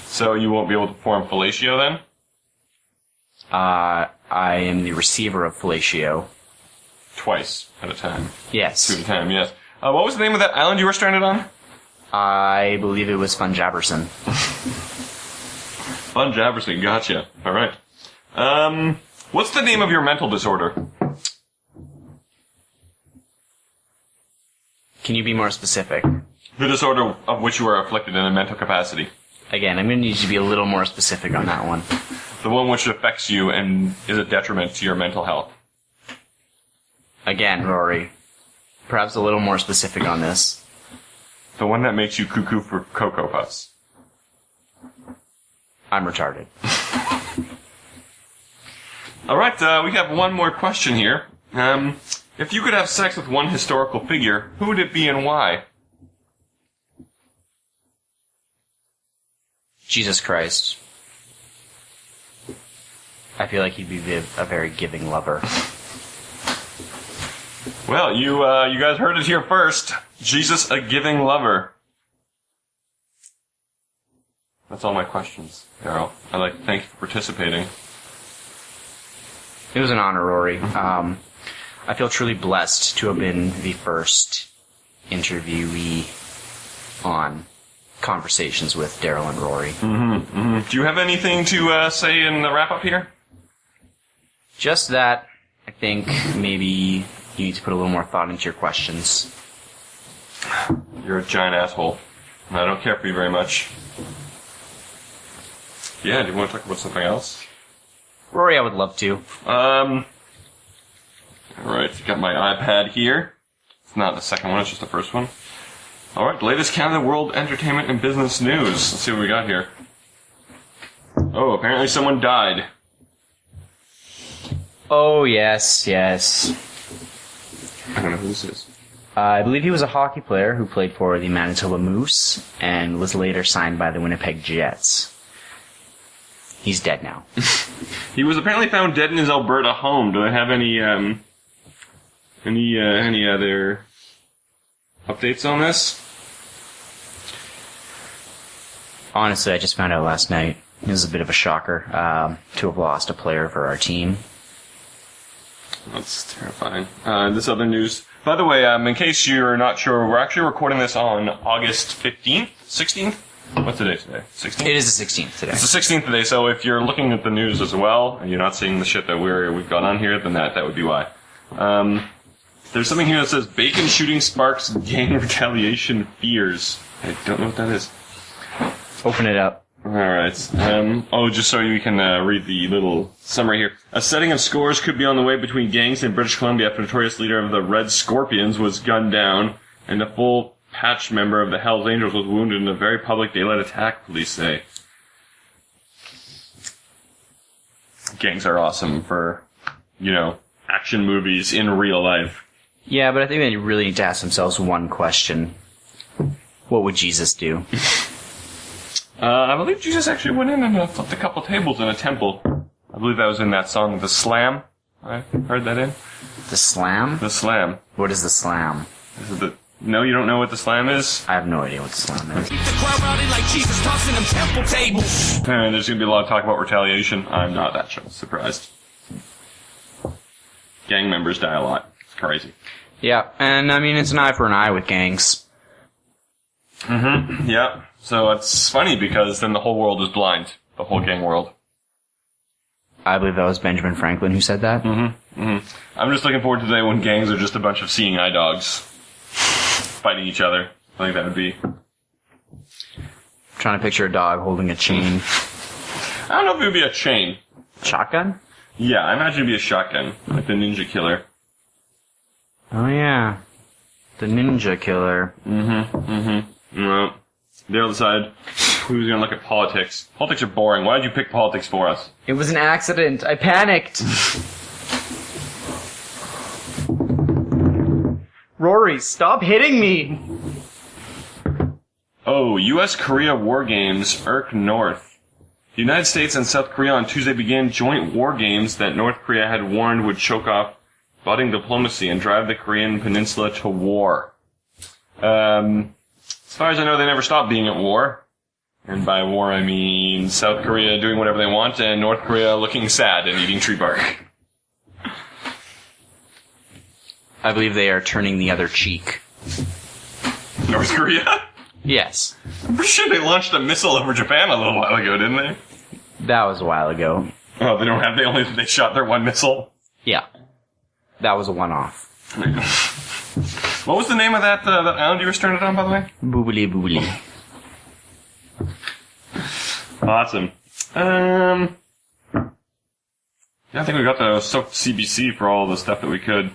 So you won't be able to perform fellatio then? I am the receiver of fellatio. Twice at a time. Yes. Two at a time, yes. What was the name of that island you were stranded on? I believe it was Funjabberson. Funjabberson, gotcha. Alright. What's the name of your mental disorder? Can you be more specific? The disorder of which you are afflicted in a mental capacity. Again, I'm going to need you to be a little more specific on that one. The one which affects you and is a detriment to your mental health. Again, Rory. Perhaps a little more specific on this. The one that makes you cuckoo for Cocoa Puffs. I'm retarded. Alright, we have one more question here. If you could have sex with one historical figure, who would it be and why? Jesus Christ. I feel like he'd be a very giving lover. Well, you guys heard it here first. Jesus, a giving lover. That's all my questions, Daryl. I'd like to thank you for participating. It was an honor, Rory. I feel truly blessed to have been the first interviewee on Conversations with Daryl and Rory. Do you have anything to say in the wrap-up here? Just that, I think maybe you need to put a little more thought into your questions. You're a giant asshole, and I don't care for you very much. Yeah, do you want to talk about something else? Rory, I would love to. Alright, got my iPad here. It's not the second one, it's just the first one. Alright, latest Canada World Entertainment and Business News. Let's see what we got here. Oh, apparently someone died. Oh, yes. I don't know who this is. I believe he was a hockey player who played for the Manitoba Moose and was later signed by the Winnipeg Jets. He's dead now. He was apparently found dead in his Alberta home. Do they have any other updates on this? Honestly, I just found out last night. It was a bit of a shocker to have lost a player for our team. That's terrifying. This other news. By the way, in case you're not sure, we're actually recording this on August 15th? 16th? What's the date today? 16th? It is the 16th today. It's the 16th today, so if you're looking at the news as well, and you're not seeing the shit that we've got on here, then that would be why. There's something here that says, bacon shooting sparks gang retaliation fears. I don't know what that is. Open it up. Alright. Just so you can read the little summary here. A setting of scores could be on the way between gangs in British Columbia after the notorious leader of the Red Scorpions was gunned down, and a full patch member of the Hells Angels was wounded in a very public daylight attack, police say. Gangs are awesome for, action movies in real life. Yeah, but I think they really need to ask themselves one question. What would Jesus do? I believe Jesus actually went in and flipped a couple tables in a temple. I believe that was in that song, The Slam. I heard that in. The Slam? The Slam. What is the Slam? No, you don't know what the Slam is? I have no idea what the Slam is. There's going to be a lot of talk about retaliation. I'm not that surprised. Gang members die a lot. It's crazy. Yeah, and it's an eye for an eye with gangs. Yeah. So it's funny because then the whole world is blind. The whole gang world. I believe that was Benjamin Franklin who said that. I'm just looking forward to the day when gangs are just a bunch of seeing eye dogs fighting each other. I think that would be... I'm trying to picture a dog holding a chain. I don't know if it would be a chain. Shotgun? Yeah, I imagine it'd be a shotgun. Like the Ninja Killer. Oh yeah. The Ninja Killer. Well, the other side, who's going to look at politics? Politics are boring. Why did you pick politics for us? It was an accident. I panicked. Rory, stop hitting me! Oh, U.S.-Korea war games irk North. The United States and South Korea on Tuesday began joint war games that North Korea had warned would choke off budding diplomacy and drive the Korean peninsula to war. As far as I know, they never stopped being at war. And by war, I mean South Korea doing whatever they want, and North Korea looking sad and eating tree bark. I believe they are turning the other cheek. North Korea? Yes. I'm pretty sure they launched a missile over Japan a little while ago, didn't they? That was a while ago. Oh, they shot their one missile? Yeah. That was a one-off. What was the name of that island you were stranded on, by the way? Boobly boobly. Awesome. Yeah, I think we got to soak CBC for all the stuff that we could.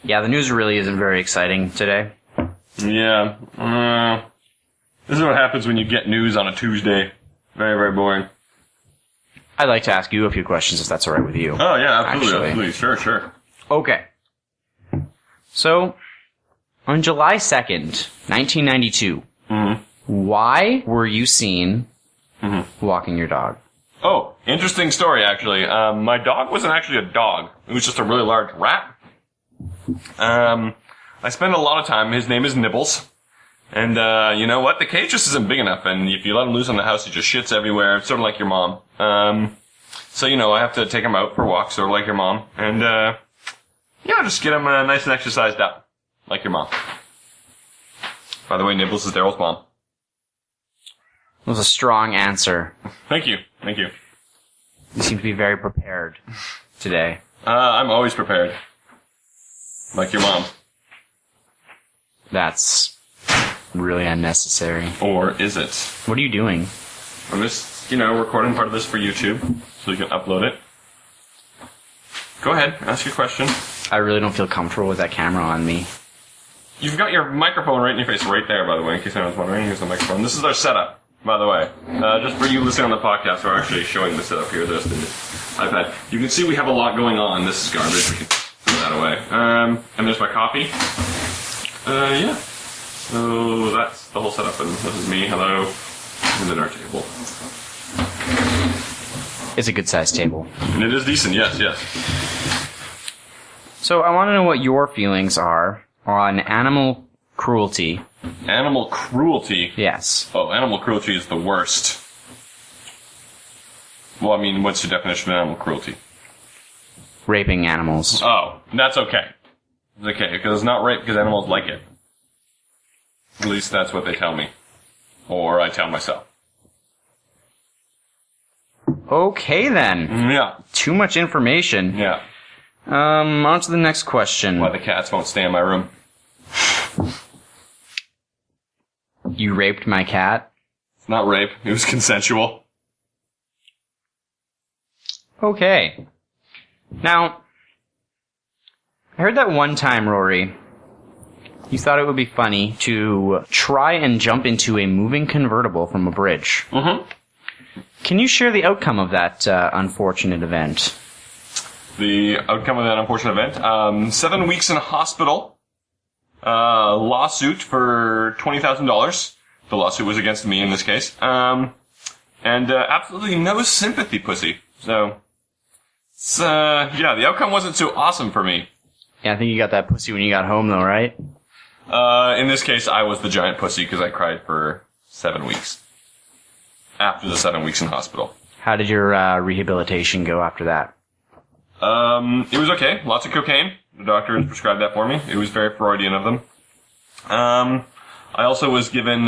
Yeah, the news really isn't very exciting today. Yeah. This is what happens when you get news on a Tuesday. Very, very boring. I'd like to ask you a few questions if that's alright with you. Oh, yeah, absolutely. Actually. Absolutely. Sure. Okay. So, on July 2nd, 1992, why were you seen walking your dog? Oh, interesting story, actually. My dog wasn't actually a dog. It was just a really large rat. I spend a lot of time. His name is Nibbles. And, you know what? The cage just isn't big enough, and if you let him loose on the house, he just shits everywhere. It's sort of like your mom. So, you know, I have to take him out for walks, sort of like your mom. And, yeah, just get him nice and exercised up. Like your mom. By the way, Nibbles is Daryl's mom. It was a strong answer. Thank you. Thank you. You seem to be very prepared today. I'm always prepared. Like your mom. That's really unnecessary. Or is it? What are you doing? I'm just, recording part of this for YouTube, so you can upload it. Go ahead, ask your question. I really don't feel comfortable with that camera on me. You've got your microphone right in your face right there, by the way, in case anyone's wondering. Here's the microphone. This is our setup, by the way. Just for you listening on the podcast, we're actually showing the setup here. There's the iPad. You can see we have a lot going on. This is garbage. We can throw that away. And there's my coffee. Yeah. So that's the whole setup, and this is me. Hello. And then our table. It's a good-sized table. And it is decent, yes. So I want to know what your feelings are on animal cruelty. Animal cruelty? Yes. Oh, animal cruelty is the worst. Well, I mean, what's your definition of animal cruelty? Raping animals. Oh, that's okay. It's okay, because it's not rape because animals like it. At least that's what they tell me. Or I tell myself. Okay, then. Yeah. Too much information. Yeah. On to the next question. Why the cats won't stay in my room. You raped my cat? It's not rape. It was consensual. Okay. Now, I heard that one time, Rory, you thought it would be funny to try and jump into a moving convertible from a bridge. Mm-hmm. Can you share the outcome of that unfortunate event? The outcome of that unfortunate event? 7 weeks in hospital. Lawsuit for $20,000. The lawsuit was against me in this case. And absolutely no sympathy, pussy. So, yeah, the outcome wasn't so awesome for me. Yeah, I think you got that pussy when you got home, though, right? In this case, I was the giant pussy because I cried for 7 weeks. After the 7 weeks in hospital. How did your rehabilitation go after that? It was okay. Lots of cocaine. The doctors prescribed that for me. It was very Freudian of them. I also was given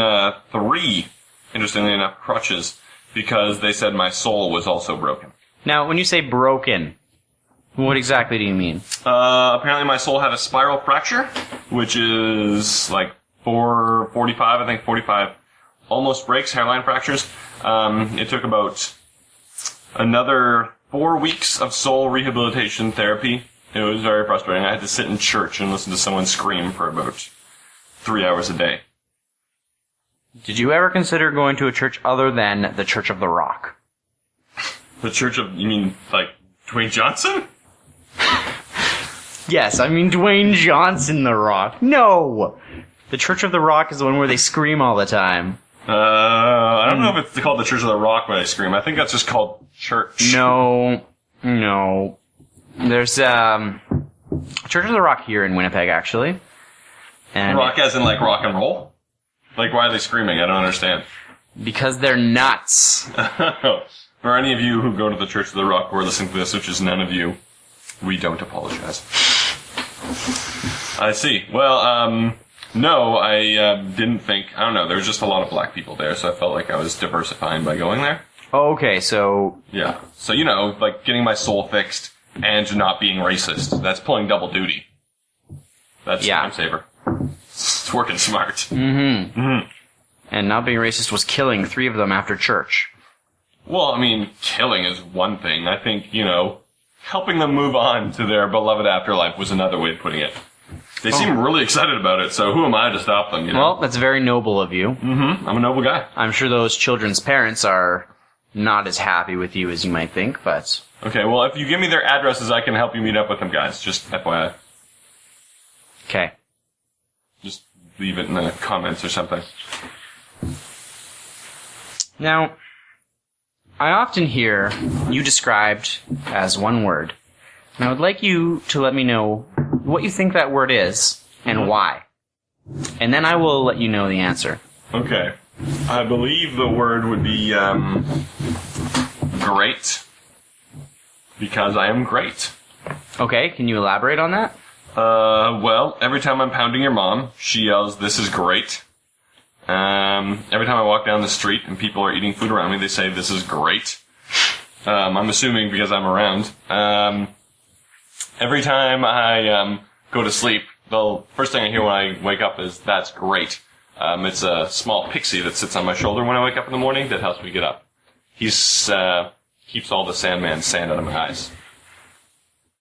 3, interestingly enough, crutches because they said my soul was also broken. Now, when you say broken, what exactly do you mean? Apparently my soul had a spiral fracture, which is like 45, I think 45 almost breaks, hairline fractures. It took about another 4 weeks of soul rehabilitation therapy. It was very frustrating. I had to sit in church and listen to someone scream for about 3 hours a day. Did you ever consider going to a church other than the Church of the Rock? The Church of, you mean, like, Dwayne Johnson? Yes, I mean Dwayne Johnson the Rock. No! The Church of the Rock is the one where they scream all the time. I don't know if it's called the Church of the Rock when they scream. I think that's just called church. No. There's, Church of the Rock here in Winnipeg, actually. And rock as in, like, rock and roll? Like, why are they screaming? I don't understand. Because they're nuts. For any of you who go to the Church of the Rock who are listening to this, which is none of you, we don't apologize. I see. Well, no, I didn't think... I don't know, there was just a lot of black people there, so I felt like I was diversifying by going there. Oh, okay, so... Yeah. So, like getting my soul fixed and not being racist. That's pulling double duty. That's time saver. It's working smart. Mm-hmm. Mm-hmm. And not being racist was killing 3 of them after church. Well, I mean, killing is one thing. I think, helping them move on to their beloved afterlife was another way of putting it. They seem really excited about it, so who am I to stop them, Well, that's very noble of you. Mm-hmm. I'm a noble guy. I'm sure those children's parents are not as happy with you as you might think, but... Okay, well, if you give me their addresses, I can help you meet up with them, guys. Just FYI. Okay. Just leave it in the comments or something. Now, I often hear you described as one word, and I would like you to let me know what you think that word is and why. And then I will let you know the answer. Okay. I believe the word would be, great. Because I am great. Okay, can you elaborate on that? Well, every time I'm pounding your mom, she yells, "This is great." Every time I walk down the street and people are eating food around me, they say, "This is great." I'm assuming because I'm around. Every time I go to sleep, the first thing I hear when I wake up is, "That's great." It's a small pixie that sits on my shoulder when I wake up in the morning that helps me get up. He's keeps all the Sandman's sand out of my eyes.